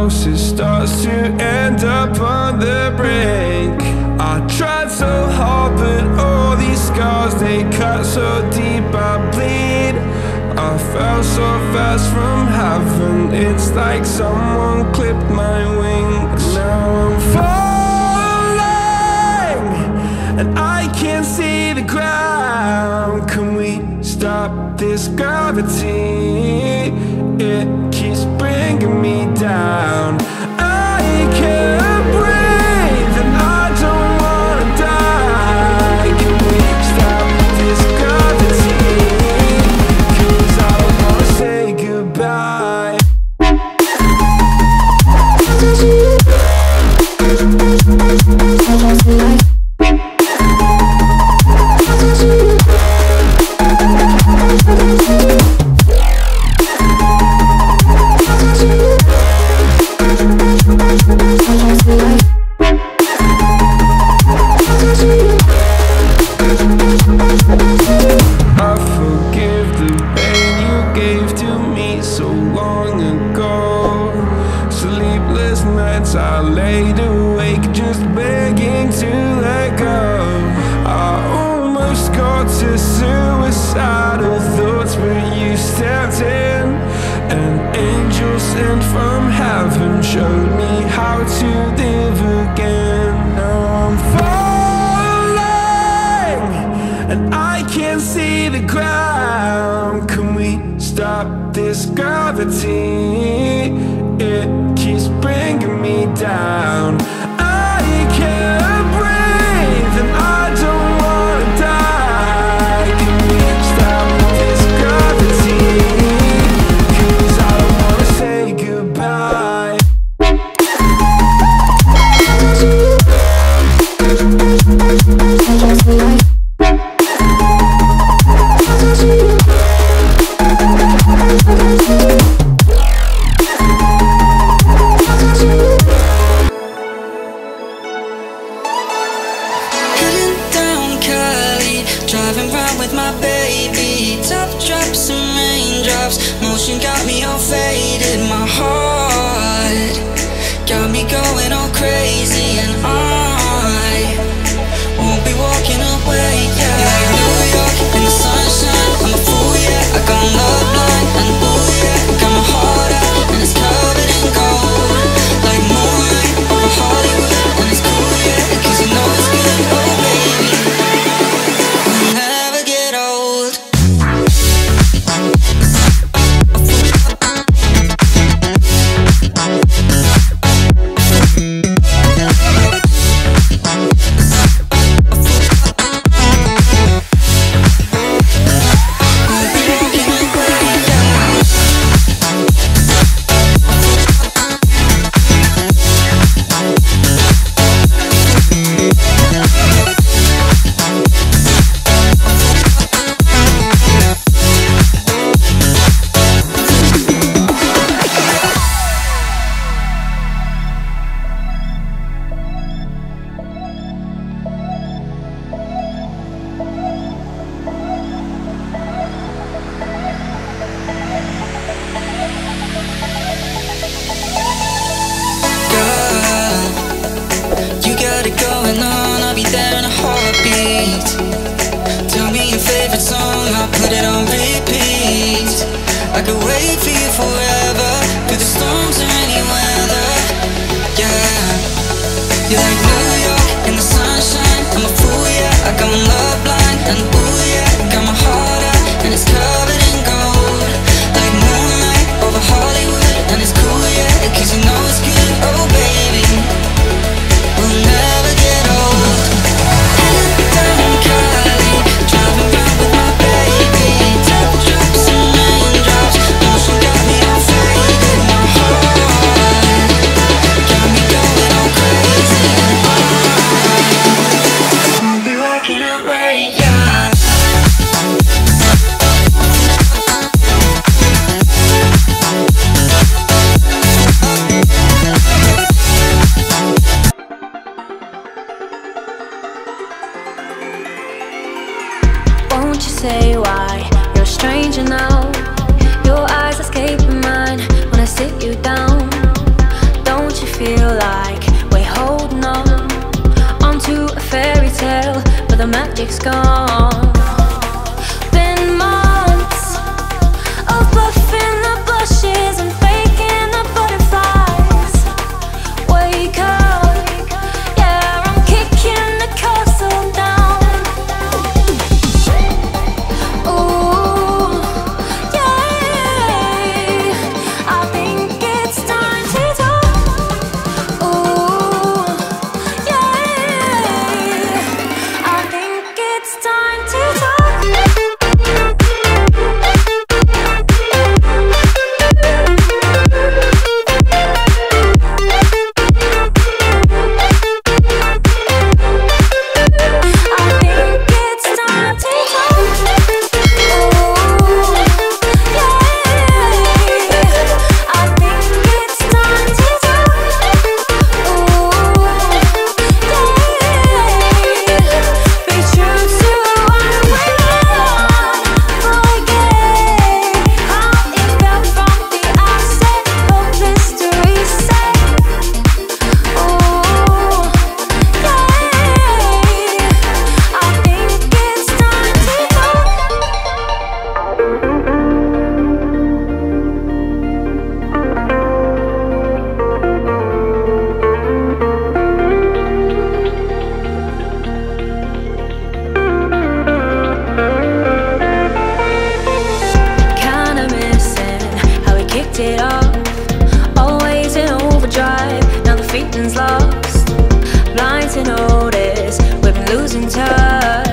house, it starts to end up on the brink. I tried so hard, but all these scars, they cut so deep, I bleed. I fell so fast from heaven, it's like someone clipped my wings. Now I'm falling, and I can't see the ground. Can we stop this gravity? It keeps bringing me down. I can't breathe and I don't wanna die. Can we stop this gravity? 'Cause I don't wanna say goodbye. I forgive the pain you gave to me so long ago. Sleepless nights I laid awake just begging to let go. I almost got to suicidal thoughts, but you stepped in. An angel sent from heaven showed me how to live again. Now I'm falling, and I can't see the ground. Can we stop this gravity? It keeps bringing me down. I can't breathe and I don't wanna die. Can we stop this gravity? 'Cause I don't wanna say goodbye. Driving round with my baby, top drops and raindrops. Motion got me all faded, my heart got me going all crazy, and I won't be walking away. Yeah, like New York in the sunshine, I'm a fool, yeah. I got love blind and ooh yeah, got my heart out and it's covered in gold. Like moonlight over Hollywood, and it's cool, yeah, 'cause you know it's good, oh baby. Never get old. Going on, I'll be there in a heartbeat. Tell me your favorite song, I'll put it on repeat. I could wait for you forever, through the storms or any weather. Yeah, you're like New York in the sunshine, I'm a fool, yeah. I got my love blind and ooh yeah, got my heart out and it's covered in gold. Like moonlight over Hollywood, and it's cool, yeah, 'cause you know it's good, oh baby. We'll never get old. Down Cali, driving round with my baby. Top drops and raindrops, motion got me all faded. My heart got me going all crazy. gone. Been months of buffing the bushes and faking the butterflies. Wake up, yeah, I'm kicking the castle down. Ooh, yeah, I think it's time to talk. Ooh, yeah, I think it's time to talk. It off, always in overdrive. Now the feeling's lost, blind to notice we've been losing touch.